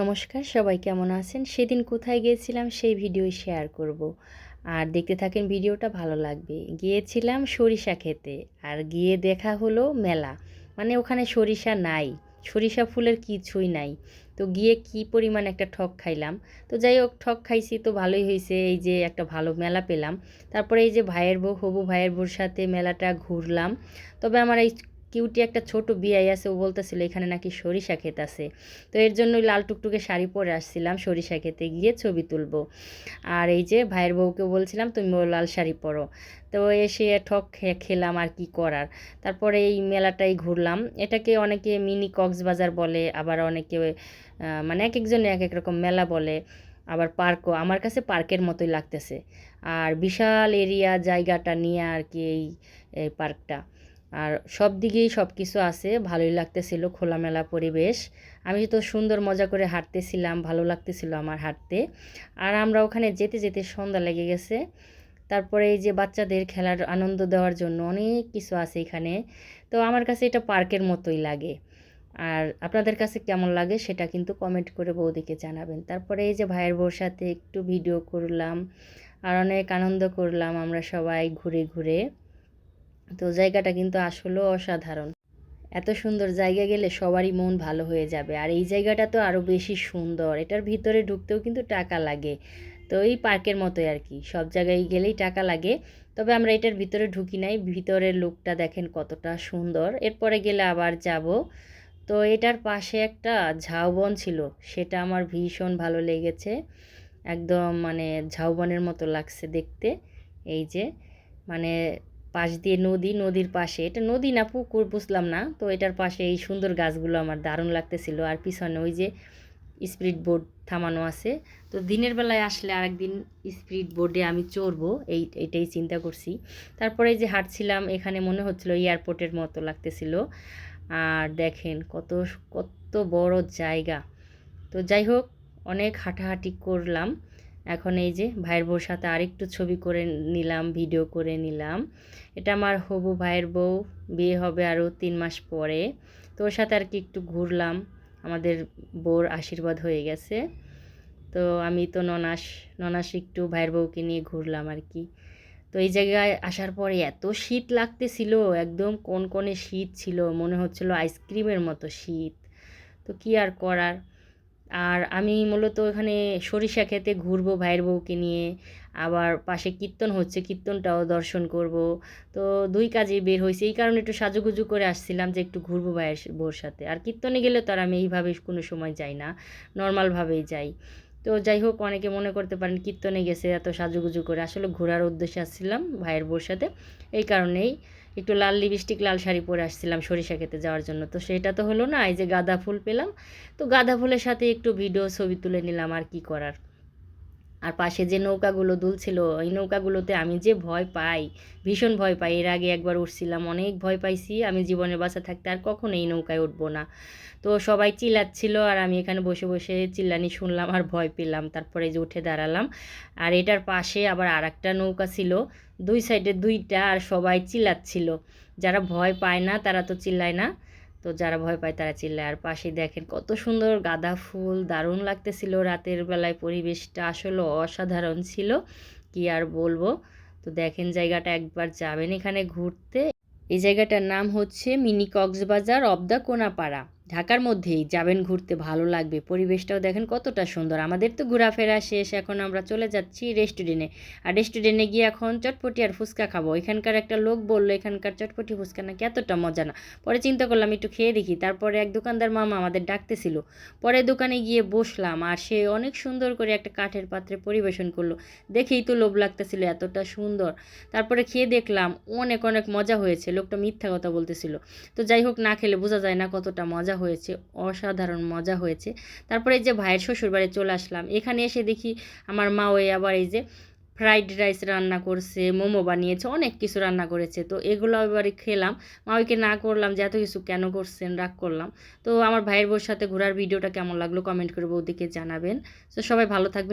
নমস্কার, সবাই কেমন আছেন? সেদিন কোথায় গিয়েছিলাম সেই ভিডিওই শেয়ার করব। আর দেখতে থাকেন, ভিডিওটা ভালো লাগবে। গিয়েছিলাম সরিষা খেতে, আর গিয়ে দেখা হলো মেলা। মানে ওখানে সরিষা নাই, সরিষা ফুলের কিছুই নাই। তো গিয়ে কি পরিমাণ একটা ঠক খাইলাম। তো যাই হোক, ঠক খাইছি তো ভালোই হয়েছে, এই যে একটা ভালো মেলা পেলাম। তারপরে এই যে ভাইয়ের বউ, হবু ভাইয়ের বউর সাথে মেলাটা ঘুরলাম। তবে আমার এই কিউটি একটা ছোট বিয়াই আছে, ও বলতেছিল এখানে নাকি সরিষা ক্ষেত আছে। তো এর জন্যই লাল টুকটুকে শাড়ি পরে আসছিলাম সরিষা খেতে গিয়ে ছবি তুলবো। আর এই যে ভাইয়ের বউকে বলছিলাম তুমিও লাল শাড়ি পরো। তো এসে ঠক খেলাম, আর কি করার। তারপরে এই মেলাটাই ঘুরলাম। এটাকে অনেকে মিনি কক্সবাজার বলে, আবার অনেকে মানে এক একজনে এক এক রকম মেলা বলে। আবার পার্কও, আমার কাছে পার্কের মতোই লাগতেছে। আর বিশাল এরিয়া জায়গাটা নিয়ে আর কি এই পার্কটা। আর সব দিকেই সব কিছু আছে, ভালোই লাগতেছিল, খোলামেলা পরিবেশ। আমি তো সুন্দর মজা করে হাঁটতেছিলাম, ভালো লাগতেছিল আমার হাঁটতে। আর আমরা ওখানে যেতে যেতে সন্ধ্যা লেগে গেছে। তারপরে এই যে বাচ্চাদের খেলার আনন্দ দেওয়ার জন্য অনেক কিছু আছে এখানে। তো আমার কাছে এটা পার্কের মতোই লাগে। আর আপনাদের কাছে কেমন লাগে সেটা কিন্তু কমেন্ট করে বৌদিকে জানাবেন। তারপরে এই যে ভাইয়ের বউর সাথে একটু ভিডিও করলাম, আর অনেক আনন্দ করলাম আমরা সবাই ঘুরে ঘুরে। তো জায়গাটা কিন্তু আসলেও অসাধারণ। এত সুন্দর জায়গা গেলে সবারই মন ভালো হয়ে যাবে। আর এই জায়গাটা তো আরও বেশি সুন্দর, এটার ভিতরে ঢুকতেও কিন্তু টাকা লাগে। তো এই পার্কের মতোই আর কি, সব জায়গায় গেলেই টাকা লাগে। তবে আমরা এটার ভিতরে ঢুকি নাই, ভিতরের লোকটা দেখেন কতটা সুন্দর, এরপরে গেলে আবার যাব। তো এটার পাশে একটা ঝাউবন ছিল, সেটা আমার ভীষণ ভালো লেগেছে। একদম মানে ঝাউবনের মতো লাগছে দেখতে। এই যে মানে পাশ দিয়ে নদী, নদীর পাশে, এটা নদী না পুকুর বুঝলাম না, তো এটার পাশে এই সুন্দর গাছগুলো আমার দারুণ লাগতেছিল। আর পিছনে ওই যে স্পিড বোট থামানো আছে। তো দিনের বেলায় আসলে আরেকদিন স্পিড বোটে আমি চড়বো, এইটাই চিন্তা করছি। তারপরে এই যে হাঁটছিলাম, এখানে মনে হচ্ছিল এয়ারপোর্টের মতো লাগতেছিল। আর দেখেন কত কত বড় জায়গা। তো যাই হোক, অনেক হাঁটাহাঁটি করলাম। এখন এই যে ভাইয়ের বউর সাথে আরেকটু ছবি করে নিলাম, ভিডিও করে নিলাম। এটা আমার হবু ভাইয়ের বউ, বিয়ে হবে আরও 3 মাস পরে। তো ওর সাথে আর কি একটু ঘুরলাম, আমাদের বউর আশীর্বাদ হয়ে গেছে। তো আমি তো ননাস, ননাস একটু ভাইয়ের বউকে নিয়ে ঘুরলাম আর কি। তো এই জায়গায় আসার পরে এত শীত লাগতেছিল, একদম কনকনে শীত ছিল, মনে হচ্ছিল আইসক্রিমের মতো শীত। তো কি আর করার। আর আমি মূলত এখানে সরিষা ক্ষেতে ঘুরবো ভাইয়ের বউকে নিয়ে। আবার পাশে কীর্তন হচ্ছে, কীর্তনটাও দর্শন করব। তো দুই কাজেই বের হয়েছে, এই কারণে একটু সাজুগুজু করে আসছিলাম যে একটু ঘুরবো ভাইয়ের বউর সাথে। আর কীর্তনে গেলে তো আর আমি এইভাবে কোনো সময় যাই না, নর্মালভাবেই যাই। তো যাই হোক, অনেকে মনে করতে পারেন কীর্তনে গেছে এত সাজুগুজু করে, আসলে ঘোরার উদ্দেশ্যে আসছিলাম ভাইয়ের বউর সাথে। এই কারণেই একটু লাল লিপস্টিক, লাল শাড়ি পরে আসছিলাম সরিষা খেতে যাওয়ার জন্য। তো সেটা তো হলো না, এই যে গাঁদা ফুল পেলাম। তো গাঁদা ফুলের সাথে একটু ভিডিও ছবি তুলে নিলাম, আর কি করার। আর পাশে যে নৌকাগুলো দুলছিল, এই নৌকাগুলোতে আমি যে ভয় পাই, ভীষণ ভয় পাই। এর আগে একবার উঠছিলাম, অনেক ভয় পাইছি। আমি জীবনে বাঁচা থাকতে আর কখনো এই নৌকায় উঠবো না। তো সবাই চিল্লাচ্ছিল, আর আমি এখানে বসে বসে চিল্লানি শুনলাম আর ভয় পেলাম। তারপরে যে উঠে দাঁড়ালাম। আর এটার পাশে আবার আর একটা নৌকা ছিল, দুই সাইডে দুইটা, আর সবাই চিল্লাচ্ছিল। যারা ভয় পায় না তারা তো চিল্লায় না, তো যারা ভয় পায় তারা চিল্লায়। আর পাশে দেখেন কত সুন্দর গাঁদা ফুল, দারুণ লাগতেছিল। রাতের বেলায় পরিবেশটা আসলে অসাধারণ ছিল, কি আর বলবো। তো দেখেন জায়গাটা একবার যাবেন এখানে ঘুরতে। এই জায়গাটার নাম হচ্ছে mini Cox's Bazar of the Konapara. ঢাকার মধ্যেই, যাবেন ঘুরতে, ভালো লাগবে। পরিবেশটাও দেখেন কতটা সুন্দর। আমাদের তো ঘোরাফেরা শেষ, এখন আমরা চলে যাচ্ছি রেস্টুরেন্টে। আর রেস্টুরেন্টে গিয়ে এখন চটপটি আর ফুচকা খাবো। এখানকার একটা লোক বললো এখানকার চটপটি ফুচকা নাকি এতটা মজা না। পরে চিন্তা করলাম একটু খেয়ে দেখি। তারপরে এক দোকানদার মামা আমাদের ডাকতেছিল, পরে দোকানে গিয়ে বসলাম। আর সে অনেক সুন্দর করে একটা কাঠের পাত্রে পরিবেশন করলো, দেখেই তো লোভ লাগতেছিল, এতটা সুন্দর। তারপরে খেয়ে দেখলাম অনেক অনেক মজা হয়েছে, লোকটা মিথ্যা কথা বলতেছিল। তো যাই হোক, না খেলে বোঝা যায় না কতটা মজা হয়েছে, অসাধারণ মজা হয়েছে। তারপরে এই যে ভাইয়ের শ্বশুরবাড়ি চলে আসলাম। এখানে এসে দেখি আমার মা ওই আবার এই যে ফ্রাইড রাইস রান্না করছে, মোমো বানিয়েছে, অনেক কিছু রান্না করেছে। তো এগুলো এবারে খেলাম। মা ওইকে না করলাম যে এত কিছু কেন করছেন, রাগ করলাম। তো আমার ভাইয়ের বউর সাথে ঘোরার ভিডিওটা কেমন লাগলো কমেন্ট করে বৌদিকে জানাবেন। তো সবাই ভালো থাকবেন।